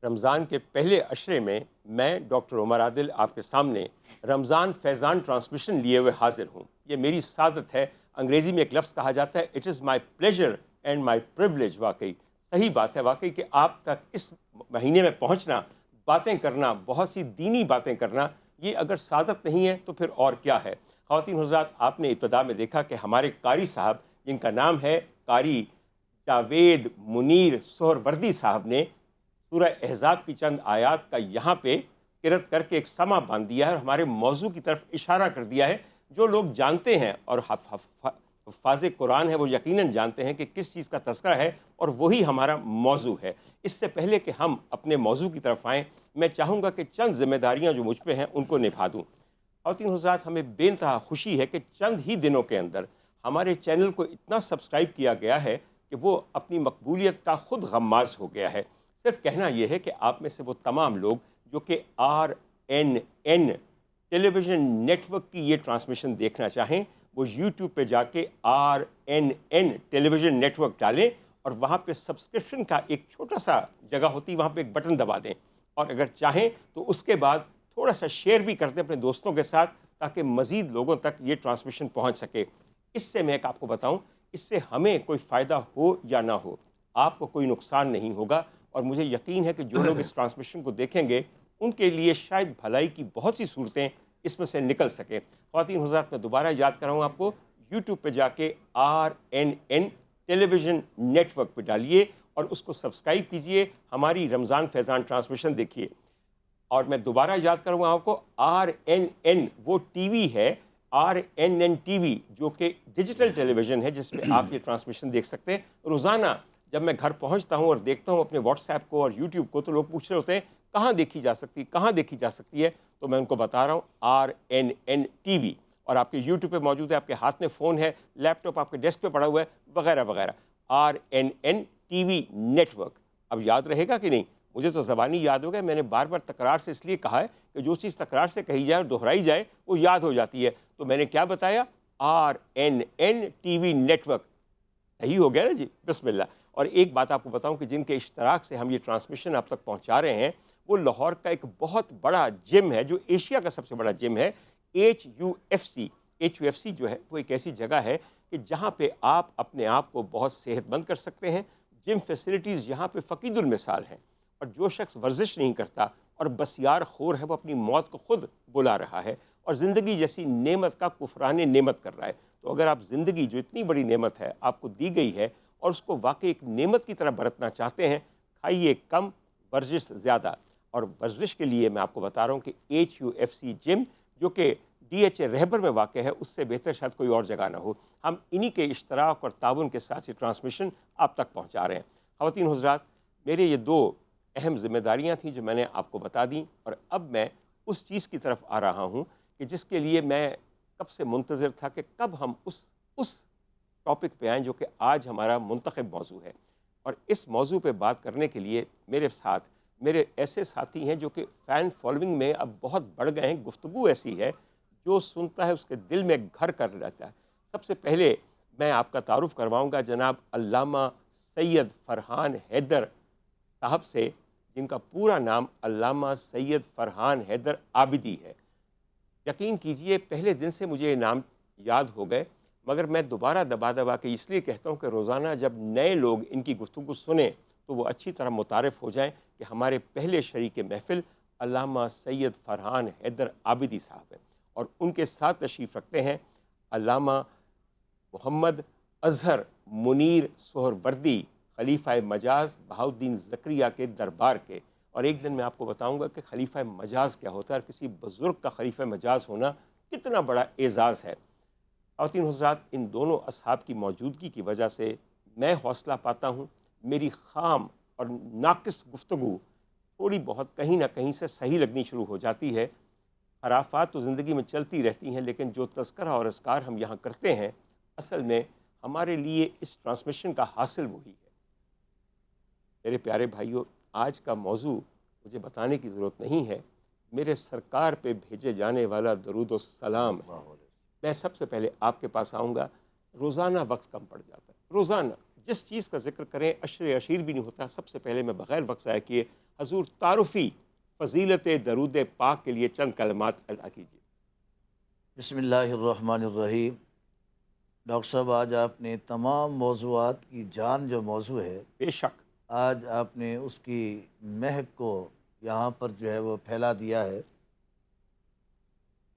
رمضان کے پہلے عشرے میں میں ڈاکٹر عمر عادل آپ کے سامنے رمضان فیضان ٹرانسمیشن لیے ہوئے حاضر ہوں۔ یہ میری سعادت ہے۔ انگریزی میں ایک لفظ کہا جاتا ہے it is my pleasure and my privilege. واقعی صحیح بات ہے، واقعی کہ آپ تک اس مہینے میں پہنچنا، باتیں کرنا، بہت سی دینی باتیں کرنا، یہ اگر سعادت نہیں ہے تو پھر اور کیا ہے۔ خواتین حضرات، آپ نے ابتدا میں دیکھا کہ ہمارے قاری صاحب، جن کا نام ہے قاری جاوید منیر سہروردی صاحب، نے سورہ احزاب کی چند آیات کا یہاں پہ قرأت کر کے ایک سما باندھ دیا ہے اور ہمارے موضوع کی طرف اشارہ کر دیا ہے۔ جو لوگ جانتے ہیں اور حفاظ قرآن ہے وہ یقیناً جانتے ہیں کہ کس چیز کا تذکرہ ہے اور وہی ہمارا موضوع ہے۔ اس سے پہلے کہ ہم اپنے موضوع کی طرف آئیں، میں چاہوں گا کہ چند ذمہ داریاں جو مجھ پہ ہیں ان کو نبھا دوں۔ خواتین حضرات، ہمیں بے انتہا خوشی ہے کہ چند ہی دنوں کے اندر ہمارے چینل کو اتنا سبسکرائب کیا گیا ہے کہ وہ اپنی مقبولیت کا خود غماز ہو گیا ہے۔ صرف کہنا یہ ہے کہ آپ میں سے وہ تمام لوگ جو کہ RNN ٹیلی ویژن نیٹ ورک کی یہ ٹرانسمیشن دیکھنا چاہیں، وہ یوٹیوب پہ جا کے RNN ٹیلی ویژن نیٹ ورک ڈالیں اور وہاں پہ سبسکرپشن کا ایک چھوٹا سا جگہ ہوتی ہے، وہاں پہ ایک بٹن دبا دیں، اور اگر چاہیں تو اس کے بعد تھوڑا سا شیئر بھی کر دیں اپنے دوستوں کے ساتھ تاکہ مزید لوگوں تک یہ ٹرانسمیشن پہنچ سکے۔ اس سے میں ایک آپ کو بتاؤں، اس سے ہمیں کوئی فائدہ ہو یا نہ ہو، آپ کو کوئی نقصان نہیں ہوگا، اور مجھے یقین ہے کہ جو لوگ اس ٹرانسمیشن کو دیکھیں گے ان کے لیے شاید بھلائی کی بہت سی صورتیں اس میں سے نکل سکیں۔ خواتین حضرات، میں دوبارہ یاد کر رہا ہوں آپ کو، یوٹیوب پہ جا کے RNN ٹیلی ویژن نیٹ ورک پہ ڈالیے اور اس کو سبسکرائب کیجئے، ہماری رمضان فیضان ٹرانسمیشن دیکھیے۔ اور میں دوبارہ یاد کروں آپ کو، RNN وہ ٹی وی ہے، RNN ٹی وی جو کہ ڈیجیٹل ٹیلی ویژن ہے جس پہ آپ یہ ٹرانسمیشن دیکھ سکتے ہیں۔ روزانہ جب میں گھر پہنچتا ہوں اور دیکھتا ہوں اپنے واٹس ایپ کو اور یوٹیوب کو، تو لوگ پوچھ رہے ہوتے ہیں کہاں دیکھی جا سکتی، کہاں دیکھی جا سکتی ہے، تو میں ان کو بتا رہا ہوں RNN ٹی وی، اور آپ کے یوٹیوب پہ موجود ہے، آپ کے ہاتھ میں فون ہے، لیپ ٹاپ آپ کے ڈیسک پہ پڑا ہوا ہے، وغیرہ وغیرہ۔ RNN TV network اب یاد رہے گا کہ نہیں؟ مجھے تو زبانی یاد ہو گیا، میں نے بار بار تکرار سے اس لیے کہا ہے کہ جو چیز تکرار سے کہی جائے اور دہرائی جائے وہ یاد ہو جاتی ہے۔ تو میں نے کیا بتایا؟ RNN TV network, صحیح ہو گیا نا جی؟ بسم اللہ۔ اور ایک بات آپ کو بتاؤں کہ جن کے اشتراک سے ہم یہ ٹرانسمیشن آپ تک پہنچا رہے ہیں، وہ لاہور کا ایک بہت بڑا جم ہے جو ایشیا کا سب سے بڑا جم ہے، HUFC۔ HUFC جو ہے وہ ایک ایسی جگہ ہے کہ جہاں پہ آپ اپنے آپ کو بہت صحت مند کر سکتے ہیں۔ جم فیسلٹیز یہاں پہ فقید المثال ہیں، اور جو شخص ورزش نہیں کرتا اور بسیار خور ہے، وہ اپنی موت کو خود بلا رہا ہے اور زندگی جیسی نعمت کا کفران نعمت کر رہا ہے۔ تو اگر آپ زندگی جو اتنی بڑی نعمت ہے آپ کو دی گئی ہے اور اس کو واقعی ایک نعمت کی طرح برتنا چاہتے ہیں، کھائیے کم، ورزش زیادہ۔ اور ورزش کے لیے میں آپ کو بتا رہا ہوں کہ HUFC جم جو کہ DHA رہبر میں واقع ہے، اس سے بہتر شاید کوئی اور جگہ نہ ہو۔ ہم انہی کے اشتراک اور تعاون کے ساتھ یہ ٹرانسمیشن آپ تک پہنچا رہے ہیں۔ خواتین حضرات، میرے یہ دو اہم ذمہ داریاں تھیں جو میں نے آپ کو بتا دیں، اور اب میں اس چیز کی طرف آ رہا ہوں کہ جس کے لیے میں کب سے منتظر تھا کہ کب ہم اس ٹاپک پہ آئیں جو کہ آج ہمارا منتخب موضوع ہے۔ اور اس موضوع پہ بات کرنے کے لیے میرے ساتھ میرے ایسے ساتھی ہیں جو کہ فین فالوئنگ میں اب بہت بڑھ گئے ہیں۔ گفتگو ایسی ہے جو سنتا ہے اس کے دل میں گھر کر لیتا ہے۔ سب سے پہلے میں آپ کا تعارف کرواؤں گا جناب علامہ سید فرحان حیدر صاحب سے، جن کا پورا نام علامہ سید فرحان حیدر عابدی ہے۔ یقین کیجئے پہلے دن سے مجھے یہ نام یاد ہو گئے، مگر میں دوبارہ دبا کے اس لیے کہتا ہوں کہ روزانہ جب نئے لوگ ان کی گفتگو سنیں تو وہ اچھی طرح متعارف ہو جائیں کہ ہمارے پہلے شریک محفل علامہ سید فرحان حیدر عابدی صاحب ہیں، اور ان کے ساتھ تشریف رکھتے ہیں علامہ محمد اظہر منیر سہروردی، خلیفہ مجاز بہاؤالدین زکریا کے دربار کے۔ اور ایک دن میں آپ کو بتاؤں گا کہ خلیفہ مجاز کیا ہوتا ہے اور کسی بزرگ کا خلیفہ مجاز ہونا کتنا بڑا اعزاز ہے۔ خواتین حضرات، ان دونوں اصحاب کی موجودگی کی وجہ سے میں حوصلہ پاتا ہوں، میری خام اور ناقص گفتگو تھوڑی بہت کہیں نہ کہیں سے صحیح لگنی شروع ہو جاتی ہے۔ خرافات تو زندگی میں چلتی رہتی ہیں، لیکن جو تذکرہ اور اذکار ہم یہاں کرتے ہیں، اصل میں ہمارے لیے اس ٹرانسمیشن کا حاصل وہی ہے۔ میرے پیارے بھائیوں، آج کا موضوع مجھے بتانے کی ضرورت نہیں ہے، میرے سرکار پہ بھیجے جانے والا درود و سلام ہے۔ میں سب سے پہلے آپ کے پاس آؤں گا۔ روزانہ وقت کم پڑ جاتا ہے، روزانہ جس چیز کا ذکر کریں عشر عشیر بھی نہیں ہوتا۔ سب سے پہلے میں بغیر وقت ضائع کیے حضور تعارفی فضیلت درود پاک کے لیے چند کلمات ادا کیجیے۔ بسم اللہ الرحمن الرحیم۔ ڈاکٹر صاحب، آج آپ نے تمام موضوعات کی جان جو موضوع ہے، بے شک آج آپ نے اس کی مہک کو یہاں پر جو ہے وہ پھیلا دیا ہے۔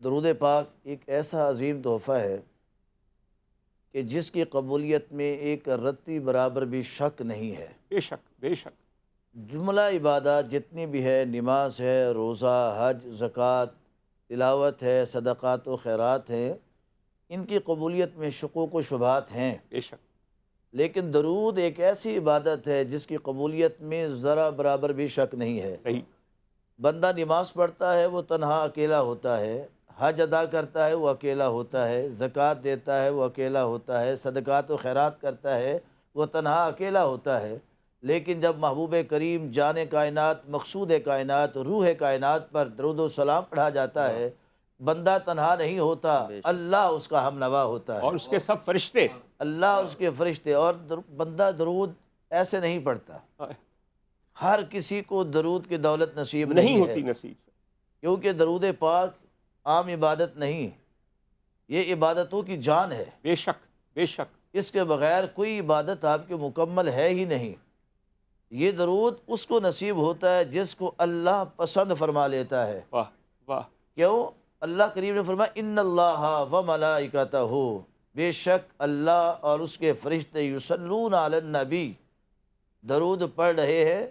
درود پاک ایک ایسا عظیم تحفہ ہے کہ جس کی قبولیت میں ایک رتی برابر بھی شک نہیں ہے۔ بے شک بے شک جملہ عبادات جتنی بھی ہے، نماز ہے، روزہ، حج، زکوٰۃ، تلاوت ہے، صدقات و خیرات ہیں، ان کی قبولیت میں شکوک و شبہات ہیں، بے شک لیکن درود ایک ایسی عبادت ہے جس کی قبولیت میں ذرا برابر بھی شک نہیں ہے۔ صحیح بندہ نماز پڑھتا ہے وہ تنہا اکیلا ہوتا ہے، حج ادا کرتا ہے وہ اکیلا ہوتا ہے، زکوٰۃ دیتا ہے وہ اکیلا ہوتا ہے، صدقات و خیرات کرتا ہے وہ تنہا اکیلا ہوتا ہے، لیکن جب محبوب کریم جان کائنات، مقصود کائنات، روح کائنات پر درود و سلام پڑھا جاتا ہے، بندہ تنہا نہیں ہوتا، اللہ اس کا ہم نوا ہوتا ہے، اور اس کے سب فرشتے اللہ اس کے فرشتے، اور بندہ درود ایسے نہیں پڑھتا۔ ہر کسی کو درود کی دولت نصیب نہیں ہے، ہوتی نصیب سے۔ کیونکہ درود پاک عام عبادت نہیں، یہ عبادتوں کی جان ہے، بے شک بے شک اس کے بغیر کوئی عبادت آپ کے مکمل ہے ہی نہیں۔ یہ درود اس کو نصیب ہوتا ہے جس کو اللہ پسند فرما لیتا ہے۔ واہ واہ کیوں؟ اللہ کریم نے فرمایا ان اللہ و ملائکتہ، بے شک اللہ اور اس کے فرشتے یصلون علی النبی، درود پڑھ رہے ہیں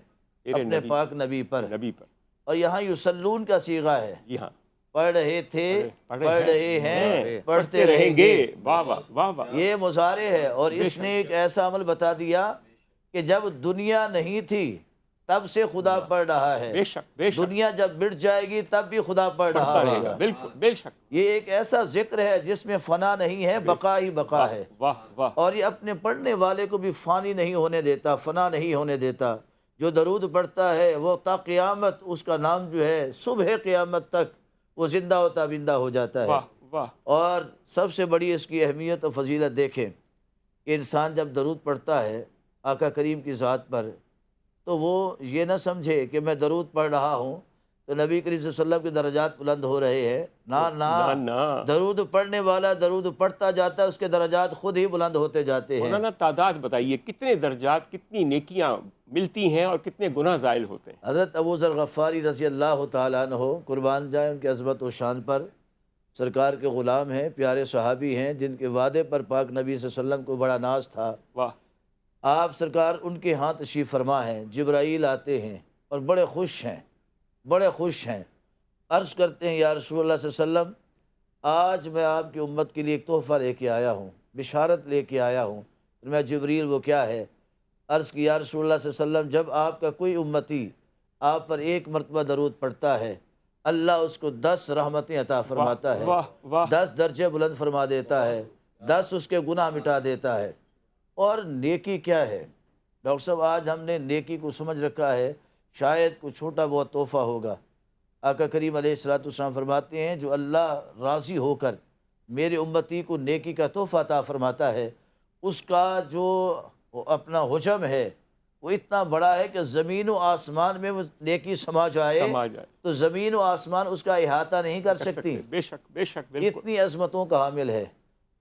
میرے اپنے نبی پاک نبی پر، نبی پر۔ اور یہاں یصلون کا صیغہ ہے، جی ہاں، پڑھ رہے تھے، پڑھ پڑھ رہے ہیں، پڑھتے رہیں گے۔ واہ واہ واہ واہ یہ مضارع ہے، اور اس نے ایک ایسا عمل بتا دیا کہ جب دنیا نہیں تھی تب سے خدا پڑھ رہا ہے، بے شک بے شک دنیا جب مٹ جائے گی تب بھی خدا پڑھ رہا پڑھتا رہے گا، ہوگا۔ بالکل بے شک۔ یہ ایک ایسا ذکر ہے جس میں فنا نہیں ہے، بقا ہی بقا ہے، واہ واہ اور یہ اپنے پڑھنے والے کو بھی فانی نہیں ہونے دیتا، فنا نہیں ہونے دیتا۔ جو درود پڑھتا ہے وہ تا قیامت، اس کا نام جو ہے صبح قیامت تک وہ زندہ و تابندہ ہو جاتا ہے۔ واہ واہ اور سب سے بڑی اس کی اہمیت و فضیلت دیکھیں کہ انسان جب درود پڑھتا ہے آقا کریم کی ذات پر، تو وہ یہ نہ سمجھے کہ میں درود پڑھ رہا ہوں تو نبی کریم صلی اللہ علیہ وسلم کے درجات بلند ہو رہے ہیں، نہ، درود پڑھنے والا درود پڑھتا جاتا ہے، اس کے درجات خود ہی بلند ہوتے جاتے ہیں۔ مولانا تعداد بتائیے، کتنے درجات، کتنی نیکیاں ملتی ہیں اور کتنے گناہ زائل ہوتے ہیں؟ حضرت ابو ذر غفاری رضی اللہ تعالیٰ عنہ، قربان جائیں ان کی عظمت و شان پر، سرکار کے غلام ہیں، پیارے صحابی ہیں، جن کے وعدے پر پاک نبی صلی اللہ علیہ وسلم کو بڑا ناز تھا۔ واہ آپ سرکار ان کے ہاں تشریف فرما ہیں، جبرائیل آتے ہیں اور بڑے خوش ہیں، بڑے خوش ہیں، عرض کرتے ہیں یا رسول اللہ صلی اللہ علیہ وسلم، آج میں آپ کی امت کے لیے ایک تحفہ لے کے آیا ہوں، بشارت لے کے آیا ہوں۔ میں جبریل وہ کیا ہے؟ عرض کی یا رسول اللہ صلی اللہ علیہ وسلم، جب آپ کا کوئی امتی آپ پر ایک مرتبہ درود پڑھتا ہے، اللہ اس کو 10 رحمتیں عطا فرماتا ہے، واہ واہ 10 درجے بلند فرما دیتا ہے، 10 اس کے گناہ مٹا دیتا ہے۔ اور نیکی کیا ہے ڈاکٹر صاحب؟ آج ہم نے نیکی کو سمجھ رکھا ہے شاید کوئی چھوٹا بہت تحفہ ہوگا۔ آقا کریم علیہ الصلوۃ والسلام فرماتے ہیں جو اللہ راضی ہو کر میرے امتی کو نیکی کا تحفہ عطا فرماتا ہے، اس کا جو اپنا حجم ہے وہ اتنا بڑا ہے کہ زمین و آسمان میں وہ نیکی سما جائے تو زمین و آسمان اس کا احاطہ نہیں کر سکتی، بے شک بے شک بالکل۔ اتنی عظمتوں کا حامل ہے۔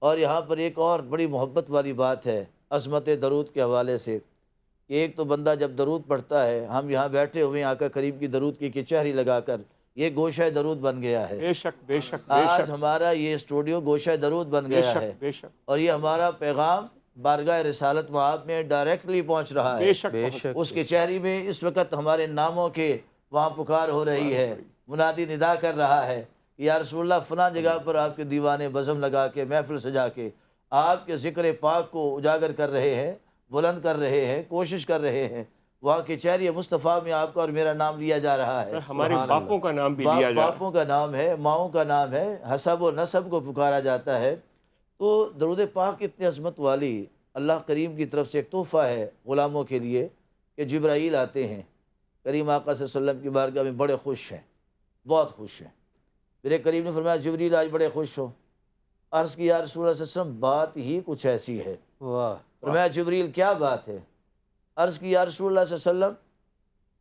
اور یہاں پر ایک اور بڑی محبت والی بات ہے عظمت درود کے حوالے سے، کہ ایک تو بندہ جب درود پڑھتا ہے، ہم یہاں بیٹھے ہوئے ہیں آقا کریم کی درود کی کچہری لگا کر، یہ گوشہ درود بن گیا ہے۔ بے شک بے شک بے آج شک ہمارا یہ اسٹوڈیو گوشہ درود بن بے گیا شک ہے، بے شک اور یہ ہمارا پیغام بارگاہ رسالت مآب میں ڈائریکٹلی پہنچ رہا ہے۔ بے شک اس کچہری میں اس وقت ہمارے ناموں کے وہاں پکار ہو رہی ہے، منادی ندا کر رہا ہے یا رسول اللہ فلاں جگہ پر آپ کے دیوانے بزم لگا کے، محفل سجا کے آپ کے ذکر پاک کو اجاگر کر رہے ہیں، بلند کر رہے ہیں، کوشش کر رہے ہیں۔ وہاں کچہری مصطفیٰ میں آپ کا اور میرا نام لیا جا رہا ہے، ہمارے باپوں کا نام بھی لیا جا رہا ہے، باپوں کا نام ہے، ماؤں کا نام ہے، حسب و نسب کو پکارا جاتا ہے۔ تو درود پاک اتنی عظمت والی اللہ کریم کی طرف سے ایک تحفہ ہے غلاموں کے لیے کہ جبرائیل آتے ہیں، کریم آقا صلی اللہ علیہ وسلم کی بارگاہ میں بڑے خوش ہیں، بہت خوش ہیں۔ میرے کریم نے فرمایا جبریل آج بڑے خوش ہو۔ عرض کی یا رسول اللہ صلی اللہ علیہ وسلم بات ہی کچھ ایسی ہے۔ فرمایا جبریل کیا بات ہے؟ عرض کی یا رسول اللہ صلی اللہ علیہ وسلم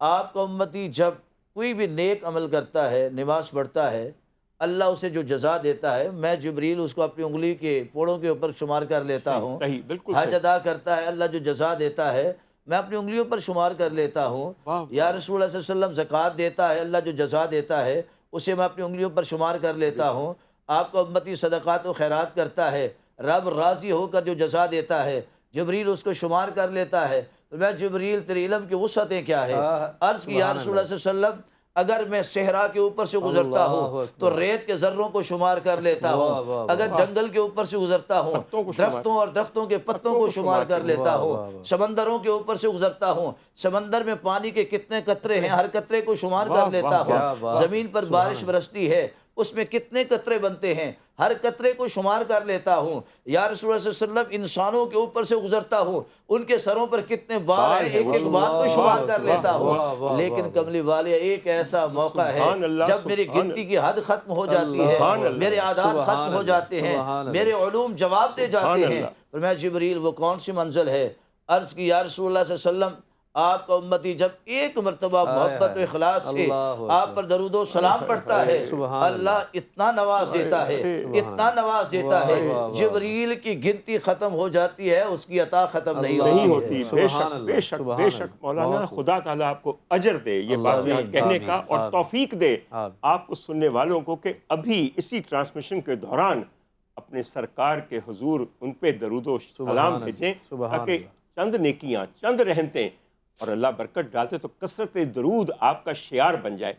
آپ کا امتی جب کوئی بھی نیک عمل کرتا ہے، نماز پڑھتا ہے، اللہ اسے جو جزا دیتا ہے، میں جبریل اس کو اپنی انگلی کے پوڑوں کے اوپر شمار کر لیتا ہوں۔ صحیح، بالکل حج صحیح۔ ادا کرتا ہے، اللہ جو جزا دیتا ہے میں اپنی انگلیوں پر شمار کر لیتا ہوں۔ یا رسول اللہ صلی اللہ علیہ وسلم زکوٰۃ دیتا ہے، اللہ جو جزا دیتا ہے اسے میں اپنی انگلیوں پر شمار کر لیتا ہوں۔ آپ کا امتی صدقات و خیرات کرتا ہے، رب راضی ہو کر جو جزا دیتا ہے جبریل اس کو شمار کر لیتا ہے۔ تو میں جبریل تیرے علم کی وسعتیں کیا ہے؟ عرض کی یا رسول اللہ صلی اللہ علیہ وسلم اگر میں صحرا کے اوپر سے گزرتا ہوں تو ریت کے ذروں کو شمار کر لیتا ہوں، اگر جنگل کے اوپر سے گزرتا ہوں درختوں اور درختوں کے پتوں کو شمار کر لیتا ہوں، سمندروں کے اوپر سے گزرتا ہوں، سمندر میں پانی کے کتنے قطرے ہیں ہر قطرے کو شمار کر لیتا ہوں، زمین پر بارش برستی ہے اس میں کتنے قطرے بنتے ہیں ہر قطرے کو شمار کر لیتا ہوں۔ یا رسول اللہ صلی اللہ علیہ وسلم انسانوں کے اوپر سے گزرتا ہوں، ان کے سروں پر کتنے بال ہیں ایک ایک بال کو شمار کر لیتا ہوں۔ لیکن کملی والے ایک ایسا موقع ہے جب میری گنتی کی حد ختم ہو جاتی ہے، میرے عادات ختم ہو جاتے ہیں، میرے علوم جواب دے جاتے ہیں۔ فرمایا جبریل وہ کون سی منزل ہے؟ عرض کی یا رسول اللہ صلی اللہ علیہ وسلم آپ کا امتی جب ایک مرتبہ محبت و اخلاص سے آپ پر درود و سلام پڑھتا ہے اللہ اتنا نواز دیتا ہے، اتنا نواز دیتا ہے، جبریل کی گنتی ختم ہو جاتی ہے، اس کی عطا ختم نہیں ہوتی۔ بے شک بے شک بے شک مولانا، خدا تعالیٰ آپ کو اجر دے یہ بات یہاں کہنے کا، اور توفیق دے آپ کو سننے والوں کو کہ ابھی اسی ٹرانسمیشن کے دوران اپنے سرکار کے حضور ان پہ درود و سلام بھیجیں تاکہ چند نیکیاں، چند رحمتیں اور اللہ برکت ڈالتے تو کثرت درود آپ کا شعار بن جائے۔